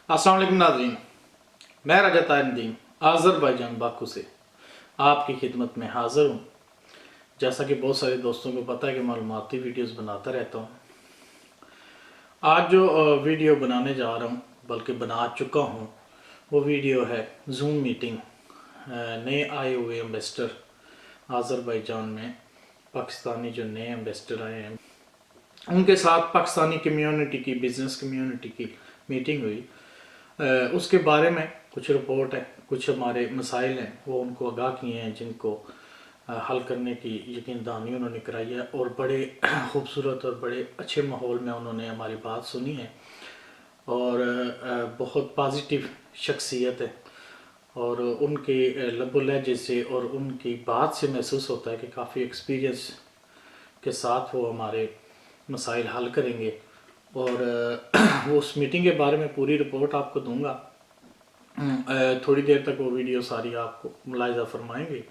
अस्सलाम वालेकुम नाज़रीन, मैं रजत नदीम आज़रबाईजान बाकू से आपकी खिदमत में हाज़िर हूँ। जैसा कि बहुत सारे दोस्तों को पता है कि मालूमाती वीडियोस बनाता रहता हूँ। आज जो वीडियो बनाने जा रहा हूँ, बल्कि बना चुका हूँ, वो वीडियो है जूम मीटिंग नए आए हुए एम्बेसडर आज़रबाईजान में। पाकिस्तानी जो नए एम्बेसडर आए हैं उनके साथ पाकिस्तानी कम्युनिटी की, बिज़नेस कम्युनिटी की मीटिंग हुई। उसके बारे में कुछ रिपोर्ट है, कुछ हमारे मसाइल हैं वो उनको आगाह किए हैं, जिनको हल करने की यकीन दहानी उन्होंने कराई है और बड़े खूबसूरत और बड़े अच्छे माहौल में उन्होंने हमारी बात सुनी है और बहुत पॉजिटिव शख्सियत है और उनके लबो लहजे से और उनकी बात से महसूस होता है कि काफ़ी एक्सपीरियंस के साथ वो हमारे मसाइल हल करेंगे। और वो उस मीटिंग के बारे में पूरी रिपोर्ट आपको दूंगा। थोड़ी देर तक वो वीडियो सारी आपको मुलाहिज़ा फरमाएंगे,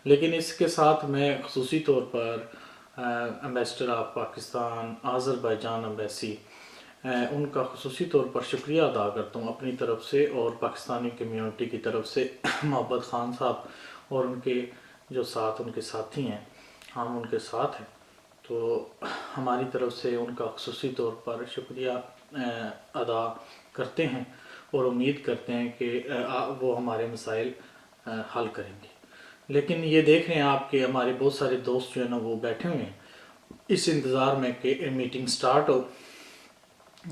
लेकिन इसके साथ मैं ख़ुसूसी तौर पर ambassador of Pakistan Azerbaijan embassy उनका ख़ुसूसी तौर पर शुक्रिया अदा करता हूँ अपनी तरफ से और पाकिस्तानी कम्युनिटी की तरफ से। मोहब्बत ख़ान साहब और उनके जो साथ उनके साथी हैं, हम उनके साथ हैं, तो हमारी तरफ से उनका ख़ुसूसी तौर पर शुक्रिया अदा करते हैं और उम्मीद करते हैं कि वो हमारे मसाइल हल करेंगे। लेकिन ये देख रहे हैं आप कि हमारे बहुत सारे दोस्त जो है ना वो बैठे हुए हैं इस इंतज़ार में कि मीटिंग स्टार्ट हो।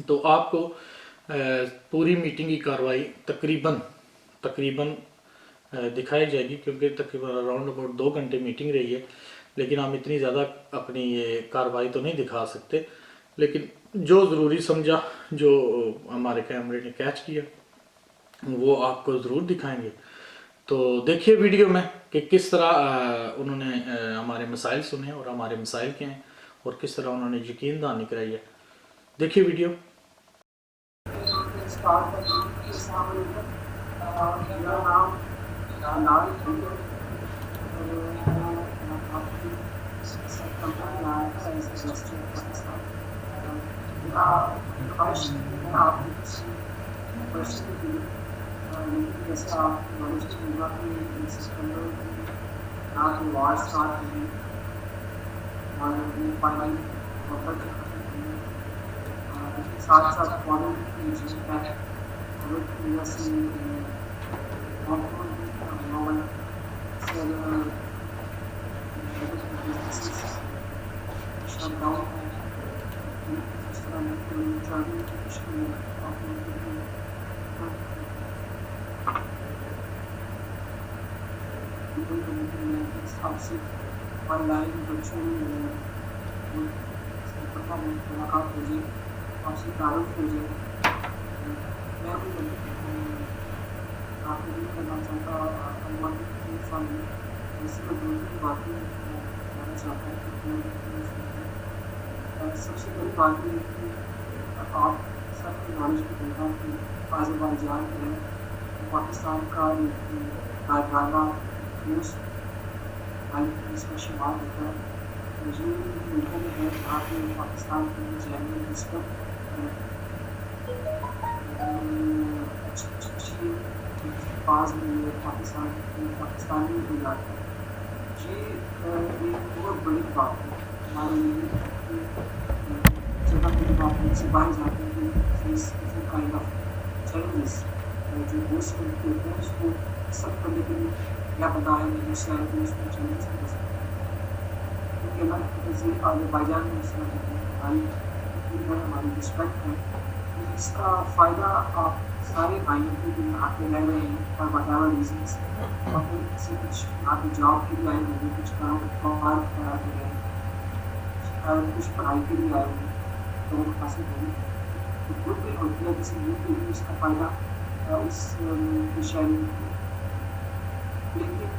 तो आपको पूरी मीटिंग की कार्रवाई तकरीबन दिखाई जाएगी, क्योंकि तकरीबन अराउंड अबाउट 2 घंटे मीटिंग रही है। लेकिन हम इतनी ज़्यादा अपनी ये कार्रवाई तो नहीं दिखा सकते, लेकिन जो ज़रूरी समझा, जो हमारे कैमरे ने कैच किया, वो आपको ज़रूर दिखाएंगे। तो देखिए वीडियो में कि किस तरह उन्होंने हमारे मसाइल सुने और हमारे मसाइल क्या हैं और किस तरह उन्होंने यकीन दहानी कराई है। देखिए वीडियो। जैसे आप नॉलेज होगा कि सितंबर में यहाँ की वार स्टार्ट हुई और ये फाइनल नवंबर तक खत्म हुई। इसके साथ साथ फॉरन की जो है यूएस नॉवल शट डाउन है, इस तरह से ऑनलाइन वर्चुअल मुलाकात हो जाए, आपसे तारुफ हो जाए। मैं भी आपको भी करना चाहता हूँ, जैसे मैं 2-3 बातें कहना चाहता हूँ। सबसे पहली बात ये कि आप सबकी नॉलेज को देगा कि आज़रबाईजान है पाकिस्तान का ड्रामा न्यूज़ इसका शुमार होता है। मुझे मुल्कों में है जहाँ पे पाकिस्तान की जैनी रिस्पेक्ट पास में पाकिस्तानी हो जाता है। ये एक बहुत बड़ी बात है हमारे लिए कि जब हम बात से बाहर जाते हैं कि face different kind of challenges जो होस्ट करते होते हैं उसको सब करने के लिए क्या पता है कि दूसरा उसको चैलेंज कर सकते हैं। क्योंकि ना जैसे आज़रबाईजान में हमारी रिस्पेक्ट है, इसका फ़ायदा आप सारे भाइयों को भी यहाँ पे रह रहे हैं और वटावर रीजन्स अपने से कुछ यहाँ पे जॉब के लिए आए होंगे, कुछ कारोबार करा के गए और कुछ पढ़ाई के लिए आए होंगे, तो वो हासिल होगी तो ग्रुप में होती है किसी ग्रुप में भी इसका फ़ायदा इस विषय में। लेकिन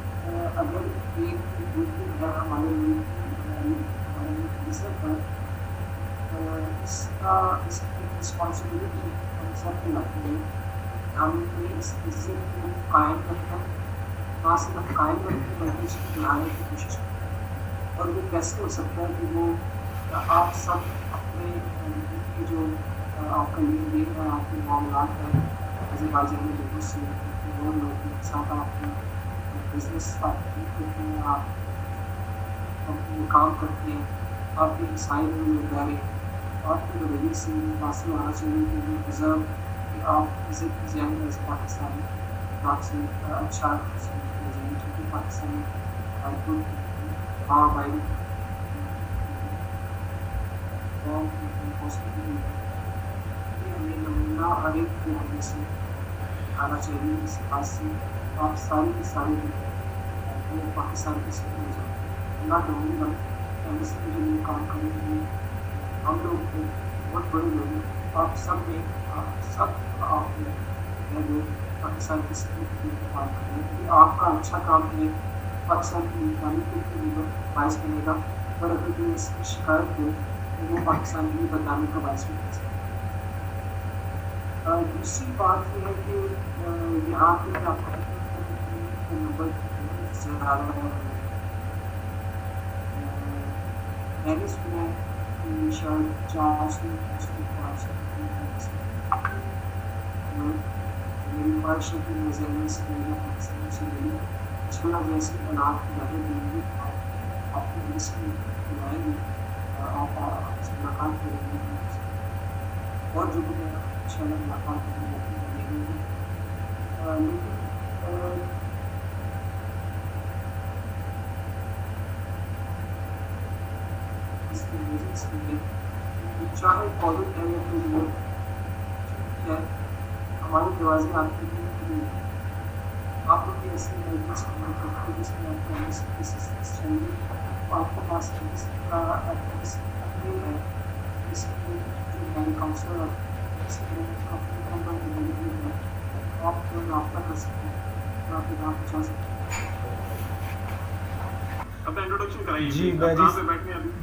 अगर एक ग्रुप है हमारे रिसर्च है, इसका इसकी रिस्पॉन्सिबिलिटी हम सब पे आती है। हम इस इज्जत को कायम रखें, ना सिर्फ कायम रखें बल्कि इसको बढ़ाने की कोशिश करें। और वो कैसे हो सकता है कि वो आप सब अपने जो آپ کا لین دین ہے, آپ کے معاملات ہیں آذربائیجانی لوگوں سے, وہ لوگوں کے ساتھ آپ کی بزنس آپ کرتے ہیں, آپ اپنے کام کرتے ہیں, آپ کے مسائل میں گزارے, آپ کے رویے سے حاصل ہونا چاہیے کہ یہ ڈیزرو کہ آپ عزت کی جائیں ایز پاکستانی, آپ سے اچھا کیا جائے, کیونکہ پاکستانی ہماری ہمیں نمونہ ہر ایک کو ہمیں سے آنا چاہیے. اس لحاظ سے آپ ساری کی ساری وہ پاکستان کے ساتھ ہو جائیں. اللہ ڈونگی بھائی کیمسٹری کے لیے کام کریں گے, ہم لوگ بہت بڑے لوگ ہیں, آپ سب میں سب آپ جو پاکستان کی سکیورٹی کے لیے کام کریں گے. آپ کا اچھا کام ہے پاکستان کی تعلیم کے لیے باعث بنے گا, اور اگر کوئی اس کی شکایت ہو تو وہ پاکستان کی بدنامی کا باعث بن سکتا ہے. دوسری بات یہ ہے کہ یہاں پہ آپ کا نمبر زیادہ ہے. میں نے سنا ہے کہ شاید 400 میری خواہش ہے کہ میں ذہن سے پاکستان سے ملی اس طرح جیسے حالات زیادہ دیں گے آپ کو لسٹ میں بلائیں گے, آپ سے ملاقات کریں گے اور جو بھی ان شاء اللہ ملاقات کرنے موقع ملیں گے. لیکن اس کی وجہ سے چاہے کووڈ ہے یا پھر وہ ٹھیک ہے, ہمارے دروازے آپ کے لیے کھلے ہیں. آپ لوگ کی ایسی ایڈریس کرتے جس میں آپ کو اسسٹنس چاہیے, تو آپ کے پاس ایڈریس کا ایڈریس ہے جس میں جو ہمارے کاؤنسلر اور اس کے نمبر اویلیبل ہے, آپ کو رابطہ کر سکتے ہیں, آپ کے نام پہنچا سکتے ہیں.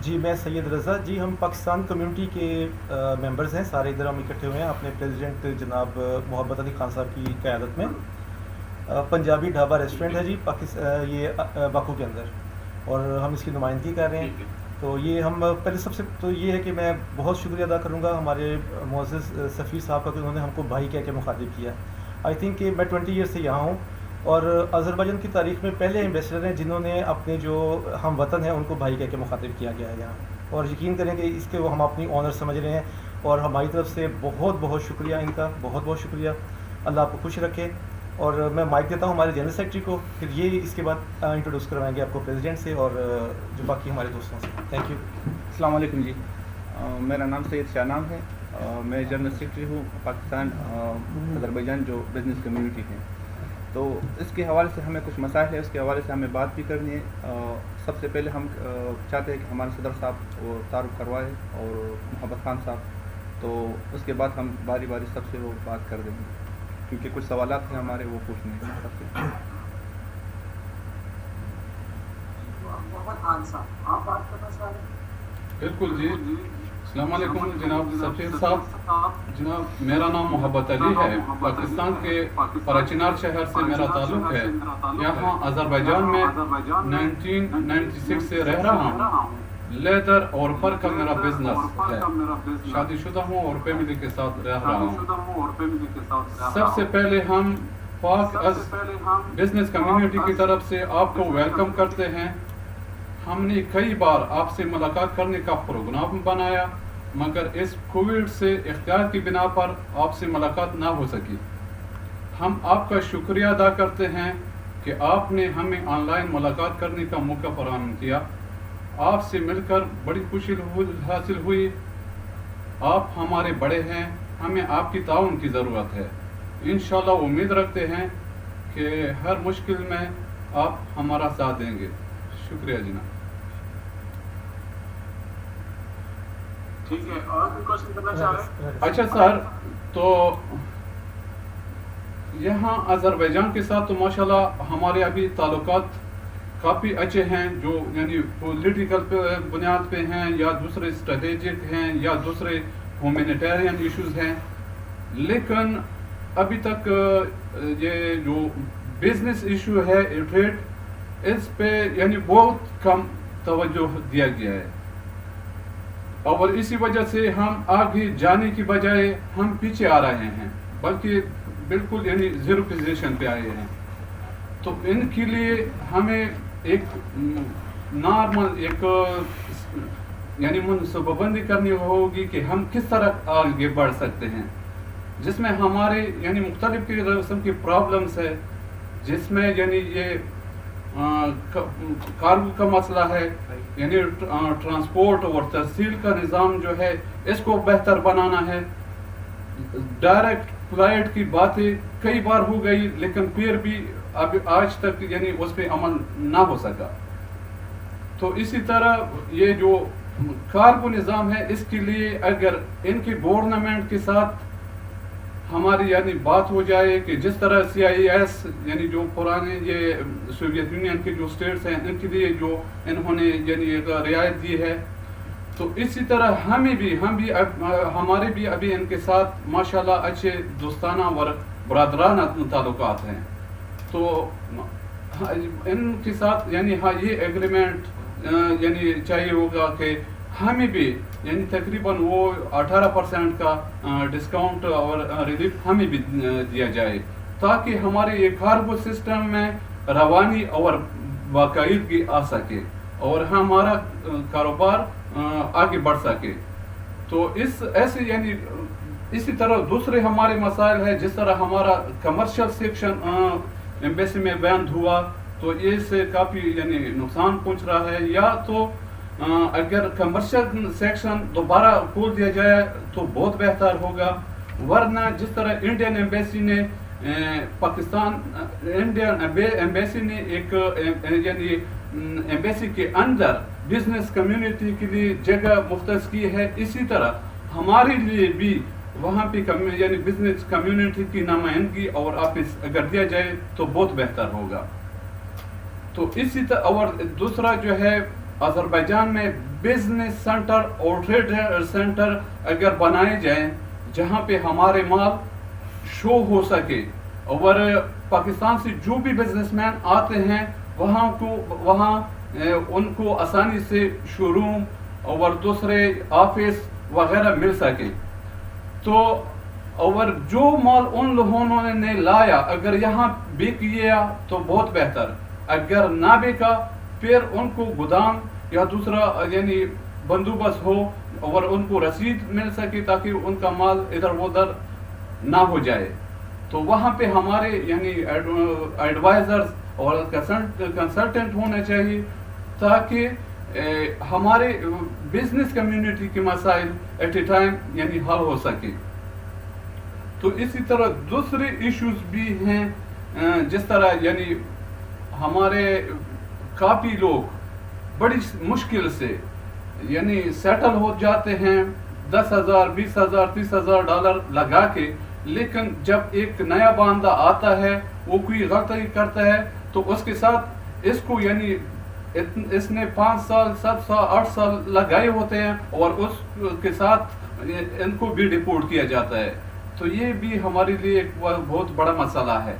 جی میں سید رضا جی, ہم پاکستان کمیونٹی کے ممبرز ہیں, سارے ادھر ہم اکٹھے ہوئے ہیں اپنے پریزیڈنٹ جناب محبت علی خان صاحب کی قیادت میں. پنجابی ڈھابا ریسٹورنٹ ہے جی یہ باکو کے اندر, اور ہم اس کی نمائندگی کر رہے ہیں. تو یہ ہم پہلے سب سے تو یہ ہے کہ میں بہت شکریہ ادا کروں گا ہمارے معزز سفیر صاحب کا کہ انہوں نے ہم کو بھائی کہہ کے مخاطب کیا. آئی تھنک کہ میں 20 ایئر سے یہاں ہوں, اور آذربائیجان کی تاریخ میں پہلے ایمبیسڈر ہیں جنہوں نے اپنے جو ہم وطن ہیں ان کو بھائی کہہ کے مخاطب کیا گیا ہے یہاں, اور یقین کریں کہ اس کے وہ ہم اپنی آنر سمجھ رہے ہیں, اور ہماری طرف سے بہت بہت شکریہ ان کا, بہت بہت شکریہ. اللہ آپ کو خوش رکھے. اور میں مائک دیتا ہوں ہمارے جنرل سیکرٹری کو, پھر یہ اس کے بعد انٹروڈیوس کروائیں گے آپ کو پریزیڈنٹ سے اور جو باقی ہمارے دوستوں سے. Thank you. السلام علیکم جی, میرا نام سید شاہ نام ہے, میں جنرل سیکرٹری ہوں پاکستان آذربائیجان جو بزنس کمیونٹی ہے. تو اس کے حوالے سے ہمیں کچھ مسائل ہے, اس کے حوالے سے ہمیں بات بھی کرنی ہے. سب سے پہلے ہم چاہتے ہیں کہ ہمارے صدر صاحب وہ تعارف کروائے اور محبت خان صاحب, تو اس کے بعد ہم باری باری سب سے وہ بات کر دیں گے, کیونکہ کچھ سوالات ہیں ہمارے وہ پوچھنے ہیں سب سے. محمد خان صاحب آپ بات کرنا چاہ رہے ہیں؟ بالکل جی. السلام علیکم جناب سفیر صاحب. جناب میرا نام محبت علی ہے, پاکستان کے کراچینار شہر سے میرا تعلق ہے. یہاں آذربائیجان میں 1996 سے رہ رہا ہوں. لیدر اور فر کا میرا بزنس ہے. شادی شدہ ہوں اور فیملی کے ساتھ رہ رہا ہوں. سب سے پہلے ہم پاک بزنس کمیونٹی کی طرف سے آپ کو ویلکم کرتے ہیں. ہم نے کئی بار آپ سے ملاقات کرنے کا پروگرام بنایا, مگر اس کووڈ سے اختیار کی بنا پر آپ سے ملاقات نہ ہو سکی. ہم آپ کا شکریہ ادا کرتے ہیں کہ آپ نے ہمیں آن لائن ملاقات کرنے کا موقع فراہم کیا. آپ سے مل کر بڑی خوشی حاصل ہوئی. آپ ہمارے بڑے ہیں, ہمیں آپ کی تعاون کی ضرورت ہے. انشاءاللہ امید رکھتے ہیں کہ ہر مشکل میں آپ ہمارا ساتھ دیں گے. شکریہ جناب. ٹھیک ہے, اور کوئی کوشچن کرنا چاہ رہے ہیں؟ اچھا سر, تو یہاں آذربائیجان کے ساتھ تو ماشاءاللہ ہمارے ابھی تعلقات کافی اچھے ہیں, جو یعنی پولیٹیکل بنیاد پہ ہیں یا دوسرے اسٹریٹجک ہیں یا دوسرے ہیومینیٹیرین ایشوز ہیں. لیکن ابھی تک یہ جو بزنس ایشو ہے ٹریڈ, اس پہ یعنی بہت کم توجہ دیا گیا ہے. और इसी वजह से हम आगे जाने की बजाय हम पीछे आ रहे हैं, बल्कि बिल्कुल यानी जीरो पोजीशन पे आए हैं। तो इनके लिए हमें एक नॉर्मल एक यानी मनसूबाबंदी करनी होगी कि हम किस तरह आगे बढ़ सकते हैं, जिसमें हमारे यानी मुख्तलिफ किस्म की प्रॉब्लम्स है, जिसमें यानी ये कार्गो का मसला है, यानी ट्रांसपोर्ट और तहसील का निज़ाम जो है इसको बेहतर बनाना है। डायरेक्ट फ्लाइट की बातें कई बार हो गई, लेकिन फिर भी अब आज तक यानी उस पर अमल ना हो सका। तो इसी तरह ये जो कार्गो निज़ाम है, इसके लिए अगर इनकी गवर्नमेंट के साथ हमारी यानी बात हो जाए कि जिस तरह CIS यानी जो पुराने ये सोवियत यूनियन के जो स्टेट्स हैं इनके लिए जो इन्होंने यानी एक रियायत दी है, तो इसी तरह हम भी हमारे भी अभी इनके साथ माशाल्लाह अच्छे दोस्ताना और बरादराना ताल्लुकात हैं। तो इनके साथ यानी हाँ ये एग्रीमेंट यानी चाहिए होगा कि हमें भी यानी तकरीबन वो 18% का डिस्काउंट और रिलीफ हमें भी दिया जाए, ताकि हमारे ये कार्गो सिस्टम में रवानी और बाकायदगी आ सके और हमारा कारोबार आगे बढ़ सके। तो इस ऐसे यानी इसी तरह दूसरे हमारे मसाइल है, जिस तरह हमारा कमर्शियल सेक्शन एम्बेसी में बंद हुआ, तो ये से काफ़ी यानी नुकसान पहुंच रहा है। या तो अगर कमर्शियल सेक्शन दोबारा खोल दिया जाए तो बहुत बेहतर होगा, वरना जिस तरह इंडियन एम्बेसी ने इंडियन एम्बेसी ने एक यानी एम्बेसी के अंदर बिजनेस कम्युनिटी के लिए जगह मुख्तस की है, इसी तरह हमारे लिए भी वहाँ पे यानी बिजनेस कम्युनिटी की नुमाइंदगी और ऑफिस अगर दिया जाए तो बहुत बेहतर होगा। तो इसी तरह और दूसरा जो है अज़रबैजान में बिजनेस सेंटर और ट्रेड सेंटर अगर बनाए जाएं जहाँ पे हमारे माल शो हो सके, और पाकिस्तान से जो भी बिजनेसमैन आते हैं वहाँ उनको आसानी से शोरूम और दूसरे ऑफिस वगैरह मिल सके। तो और जो माल उन लोगों ने लाया अगर यहाँ बिक गया तो बहुत बेहतर, अगर ना बिका फिर उनको गोदाम या दूसरा यानी बंदोबस्त हो और उनको रसीद मिल सके ताकि उनका माल इधर उधर ना हो जाए। तो वहाँ पे हमारे यानी एडवाइजर्स और कंसल्टेंट होने चाहिए ताकि हमारे बिजनेस कम्युनिटी के मसाइल एट ए टाइम यानी हल हो सके। तो इसी तरह दूसरे इश्यूज भी हैं, जिस तरह यानी हमारे काफ़ी लोग बड़ी मुश्किल से यानी सेटल हो जाते हैं 10,000, 20,000, 30,000 डॉलर लगा के, लेकिन जब एक नया बंदा आता है वो कोई गलती करता है तो उसके साथ इसको यानी इसने 5 साल 7 साल 8 साल लगाए होते हैं और उसके साथ इनको भी डिपोर्ट किया जाता है। तो ये भी हमारे लिए एक बहुत बड़ा मसला है।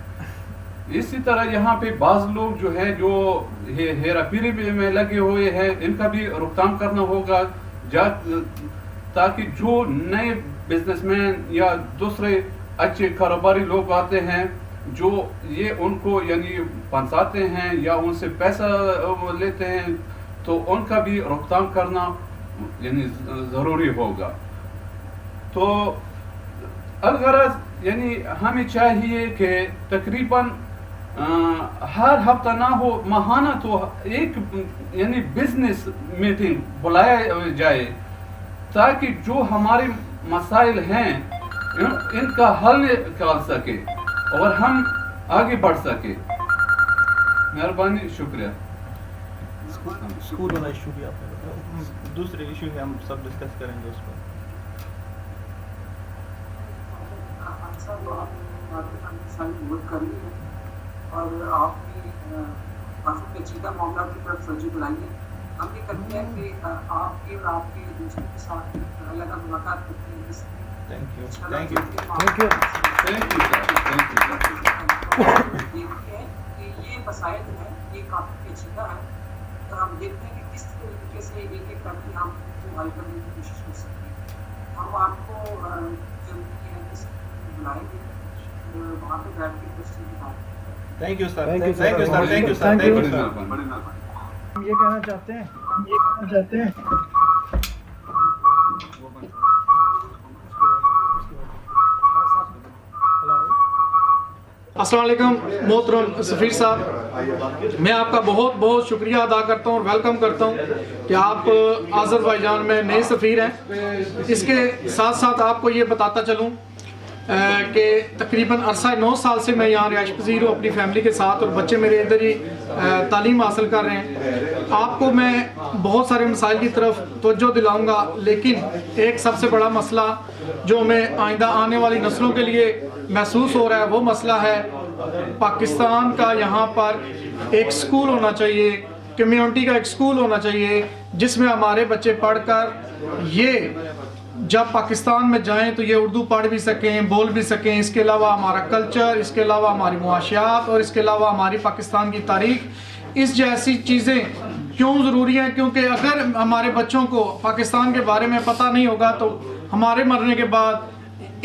इसी तरह यहाँ पे बाज़ लोग जो है जो हेराफेरी में लगे हुए हैं, इनका भी रोकथाम करना होगा ताकि जो नए बिजनेसमैन या दूसरे अच्छे कारोबारी लोग आते हैं जो ये उनको यानी फंसाते हैं या उनसे पैसा लेते हैं, तो उनका भी रोकथाम करना यानी ज़रूरी होगा। तो अलगरज यानी हमें चाहिए कि तकरीबन हर हफ्ता ना हो माहाना तो एक यानी बिजनेस मीटिंग बुलाया जाए ताकि जो हमारे मसाइल हैं इनका हल निकाल सके और हम आगे बढ़ सके। मेहरबानी, शुक्रिया। स्कूल वाला इशू भी आपने बताया, दूसरे इशू है हम सब डिस्कस करेंगे उस पर। करनी है और आपकी काफ़ी पेचीदा मामला की तरफ तवज्जो दिलाई है। हम ये करते हैं कि आपके और आपके दोस्तों के साथ अलग मुलाकात करते हैं। थैंक यू देखते हैं कि ये मसाइल है ये काफ़ी पेचीदा है, तो हम देखते हैं कि किस तरीके से एक एक करके हम हल करने की कोशिश कर सकते हैं। हम आपको जल्दी के एमपी बुलाएंगे, वहाँ पे बैठ के क्वेश्चन की बात करेंगे। Thank you sir, Thank you, thank you sir. Sir, thank you sir, Thank thank you. You बड़ी सर। मेहरबानी। हम ये कहना चाहते हैं अस्सलाम वालेकुम मोहतरम सफ़ीर साहब, मैं आपका बहुत बहुत शुक्रिया अदा करता हूँ और वेलकम करता हूँ कि आप आज़रबाईजान में नए सफ़ीर हैं। इसके साथ साथ आपको ये बताता चलूँ कि तकरीबन अरसा 9 साल से मैं यहाँ रिहाइश पज़ीर हूँ अपनी फैमिली के साथ, और बच्चे मेरे इधर ही तालीम हासिल कर रहे हैं। आपको मैं बहुत सारे मसाइल की तरफ तवज्जो दिलाऊँगा, लेकिन एक सबसे बड़ा मसला जो हमें आइंदा आने वाली नस्लों के लिए महसूस हो रहा है वो मसला है पाकिस्तान का। यहाँ पर एक स्कूल होना चाहिए, कम्युनिटी का एक स्कूल होना चाहिए जिसमें हमारे बच्चे पढ़कर ये जब पाकिस्तान में जाएं तो ये उर्दू पढ़ भी सकें, बोल भी सकें। इसके अलावा हमारा कल्चर, इसके अलावा हमारी मुआशियात और इसके अलावा हमारी पाकिस्तान की तारीख, इस जैसी चीज़ें क्यों ज़रूरी हैं? क्योंकि अगर हमारे बच्चों को पाकिस्तान के बारे में पता नहीं होगा तो हमारे मरने के बाद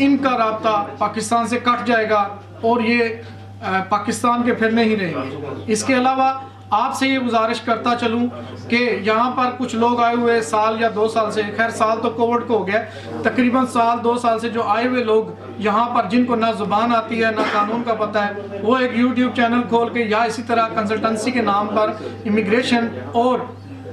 इनका राब्ता पाकिस्तान से कट जाएगा और ये पाकिस्तान के फिर नहीं रहेंगे। इसके अलावा आपसे ये गुजारिश करता चलूँ कि यहाँ पर कुछ लोग आए हुए साल या 2 साल से, खैर साल तो कोविड को हो गया, तकरीबन साल 2 साल से जो आए हुए लोग यहाँ पर जिनको ना ज़ुबान आती है ना कानून का पता है, वो एक यूट्यूब चैनल खोल के या इसी तरह कंसल्टेंसी के नाम पर, इमिग्रेशन और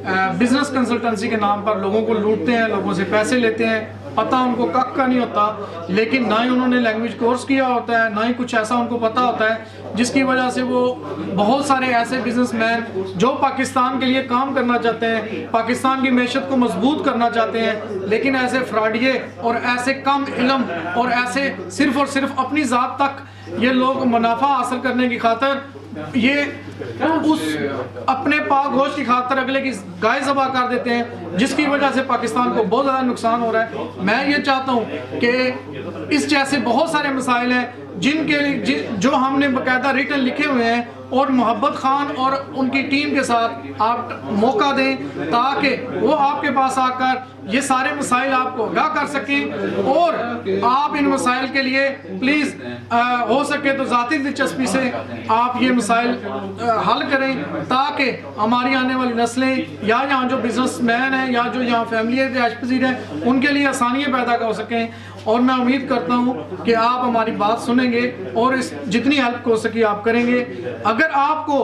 बिज़नेस कंसल्टेंसी के नाम पर लोगों को लूटते हैं, लोगों से पैसे लेते हैं। पता उनको कख का नहीं होता, लेकिन ना ही उन्होंने लैंग्वेज कोर्स किया होता है, ना ही कुछ ऐसा उनको पता होता है, जिसकी वजह से वो बहुत सारे ऐसे बिजनेसमैन जो पाकिस्तान के लिए काम करना चाहते हैं, पाकिस्तान की मैशत को मजबूत करना चाहते हैं, लेकिन ऐसे फ्रॉडिये और ऐसे कम इल्म और ऐसे सिर्फ और सिर्फ अपनी ज़ात तक ये लोग मुनाफा हासिल करने की खातर ये उस अपने पाक गोश्त की खातर अगले की गाय ज़बह कर देते हैं, जिसकी वजह से पाकिस्तान को बहुत ज़्यादा नुकसान हो रहा है। मैं ये चाहता हूँ कि इस जैसे बहुत सारे मसाइल हैं जिनके लिए जो हमने बाकायदा रिटर्न लिखे हुए हैं, और मोहब्बत खान और उनकी टीम के साथ आप मौका दें ताकि वो आपके पास आकर ये सारे मसाइल आपको आगाह कर सकें, और आप इन मसाइल के लिए प्लीज़ हो सके तो ज़ाती दिलचस्पी से आप ये मसाइल हल करें, ताकि हमारी आने वाली नस्लें या यहाँ जो बिजनेसमैन हैं या जो यहाँ फैमिली रिहाइश पज़ीर हैं उनके लिए आसानियाँ पैदा हो सकें। और मैं उम्मीद करता हूँ कि आप हमारी बात सुनेंगे और इस जितनी हेल्प हो सके आप करेंगे। अगर आपको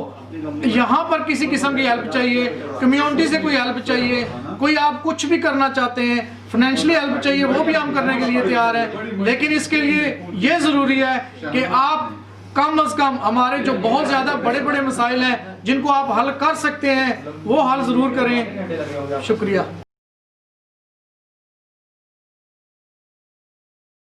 यहाँ पर किसी किस्म की हेल्प चाहिए, कम्युनिटी से कोई हेल्प चाहिए, कोई आप कुछ भी करना चाहते हैं, फाइनेंशियली हेल्प चाहिए, वो भी हम करने के लिए तैयार हैं, लेकिन इसके लिए ये ज़रूरी है कि आप कम अज़ कम हमारे जो बहुत ज़्यादा बड़े बड़े मसाइल हैं जिनको आप हल कर सकते हैं वो हल ज़रूर करें। शुक्रिया।